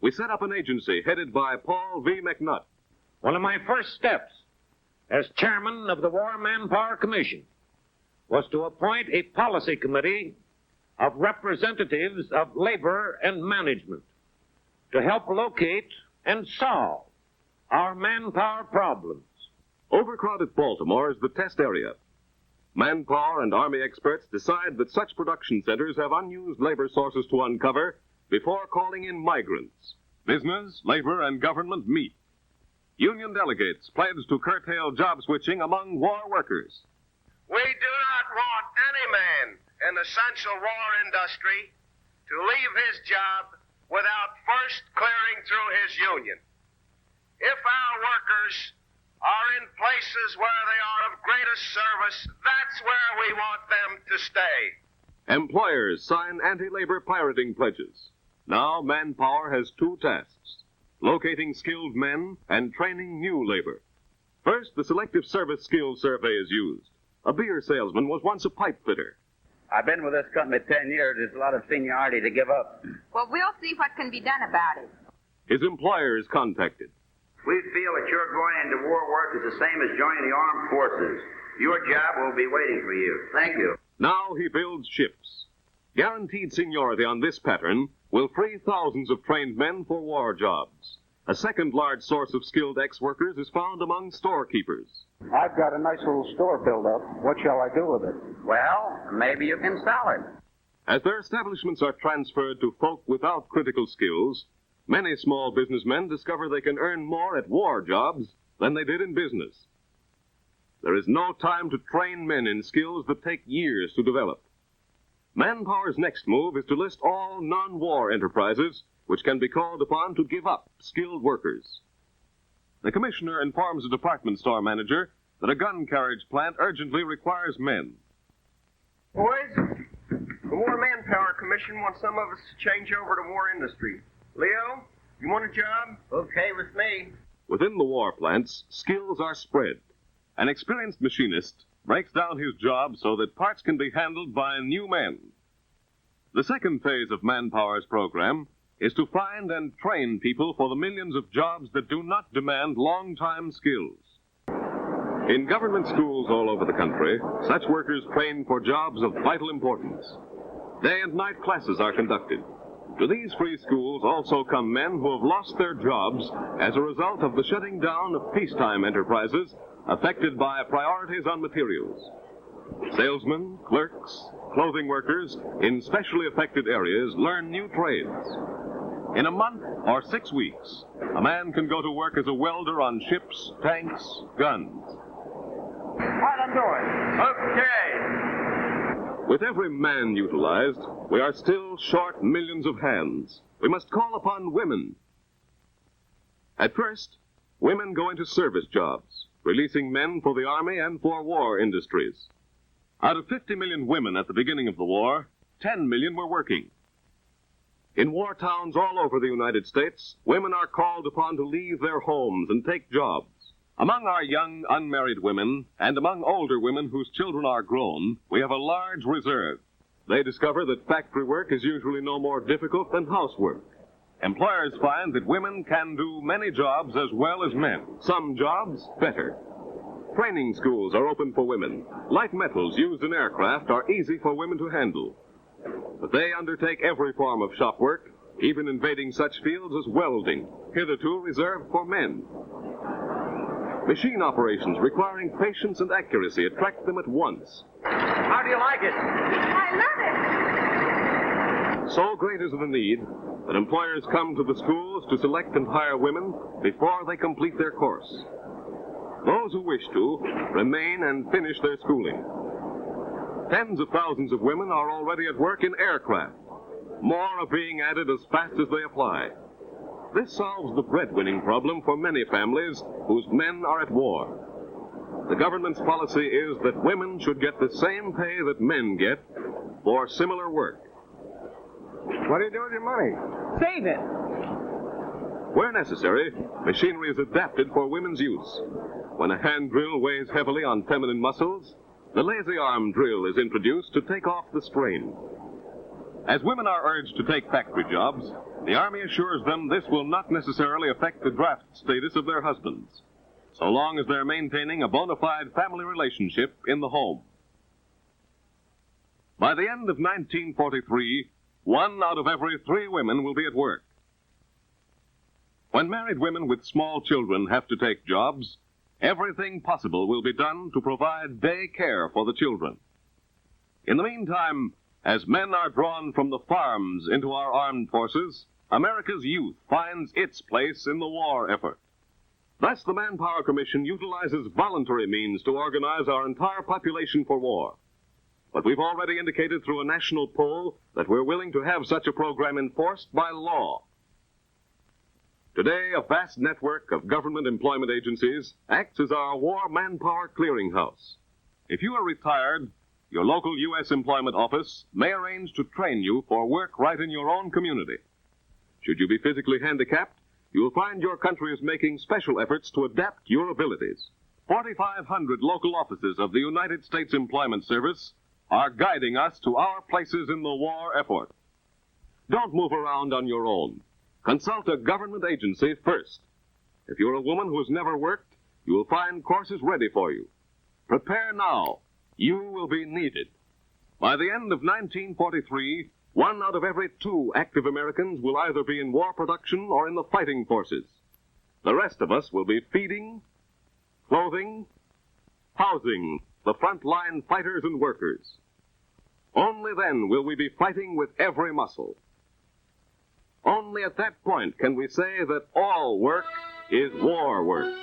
we set up an agency headed by Paul V. McNutt. One of my first steps as chairman of the War Manpower Commission was to appoint a policy committee of representatives of labor and management to help locate and solve our manpower problems. Overcrowded Baltimore is the test area. Manpower and Army experts decide that such production centers have unused labor sources to uncover before calling in migrants. Business, labor, and government meet. Union delegates pledge to curtail job switching among war workers. We do not want any man in the essential war industry to leave his job without first clearing through his union. If our workers are in places where they are of greatest service, that's where we want them to stay. Employers sign anti-labor pirating pledges. Now Manpower has two tasks: locating skilled men and training new labor. First, the Selective Service Skills Survey is used. A beer salesman was once a pipe fitter. I've been with this company 10 years. There's a lot of seniority to give up. Well, we'll see what can be done about it. His employer is contacted. We feel that your going into war work is the same as joining the armed forces. Your job will be waiting for you. Thank you. Now he builds ships. Guaranteed seniority on this pattern will free thousands of trained men for war jobs. A second large source of skilled ex-workers is found among storekeepers. I've got a nice little store built up. What shall I do with it? Well, maybe you can sell it. As their establishments are transferred to folk without critical skills, many small businessmen discover they can earn more at war jobs than they did in business. There is no time to train men in skills that take years to develop. Manpower's next move is to list all non-war enterprises which can be called upon to give up skilled workers. The commissioner informs a department store manager that a gun carriage plant urgently requires men. Boys, the War Manpower Commission wants some of us to change over to war industry. Leo, you want a job? Okay with me. Within the war plants, skills are spread. An experienced machinist breaks down his job so that parts can be handled by new men. The second phase of Manpower's program is to find and train people for the millions of jobs that do not demand long-time skills. In government schools all over the country, such workers train for jobs of vital importance. Day and night classes are conducted. To these free schools also come men who have lost their jobs as a result of the shutting down of peacetime enterprises affected by priorities on materials. Salesmen, clerks, clothing workers in specially affected areas learn new trades. In a month or 6 weeks, a man can go to work as a welder on ships, tanks, guns. What I'm doing? Okay. With every man utilized, we are still short millions of hands. We must call upon women. At first, women go into service jobs, releasing men for the Army and for war industries. Out of 50 million women at the beginning of the war, 10 million were working. In war towns all over the United States, women are called upon to leave their homes and take jobs. Among our young, unmarried women, and among older women whose children are grown, we have a large reserve. They discover that factory work is usually no more difficult than housework. Employers find that women can do many jobs as well as men, some jobs better. Training schools are open for women. Light metals used in aircraft are easy for women to handle. But they undertake every form of shop work, even invading such fields as welding, hitherto reserved for men. Machine operations requiring patience and accuracy attract them at once. How do you like it? I love it. So great is the need that employers come to the schools to select and hire women before they complete their course. Those who wish to remain and finish their schooling. Tens of thousands of women are already at work in aircraft. More are being added as fast as they apply. This solves the breadwinning problem for many families whose men are at war. The government's policy is that women should get the same pay that men get for similar work. What do you do with your money? Save it. Where necessary, machinery is adapted for women's use. When a hand drill weighs heavily on feminine muscles, the lazy arm drill is introduced to take off the strain. As women are urged to take factory jobs, The Army assures them this will not necessarily affect the draft status of their husbands, so long as they're maintaining a bona fide family relationship in the home. By the end of 1943, 1 out of every 3 women will be at work. When married women with small children have to take jobs, everything possible will be done to provide day care for the children. In the meantime, as men are drawn from the farms into our armed forces, America's youth finds its place in the war effort. Thus, the Manpower Commission utilizes voluntary means to organize our entire population for war. But we've already indicated through a national poll that we're willing to have such a program enforced by law. Today, a vast network of government employment agencies acts as our war manpower clearinghouse. If you are retired, your local U.S. employment office may arrange to train you for work right in your own community. Should you be physically handicapped, you will find your country is making special efforts to adapt your abilities. 4,500 local offices of the United States Employment Service are guiding us to our places in the war effort. Don't move around on your own. Consult a government agency first. If you're a woman who has never worked, you will find courses ready for you. Prepare now. You will be needed. By the end of 1943, 1 out of every 2 active Americans will either be in war production or in the fighting forces. The rest of us will be feeding, clothing, housing the front-line fighters and workers. Only then will we be fighting with every muscle. Only at that point can we say that all work is war work.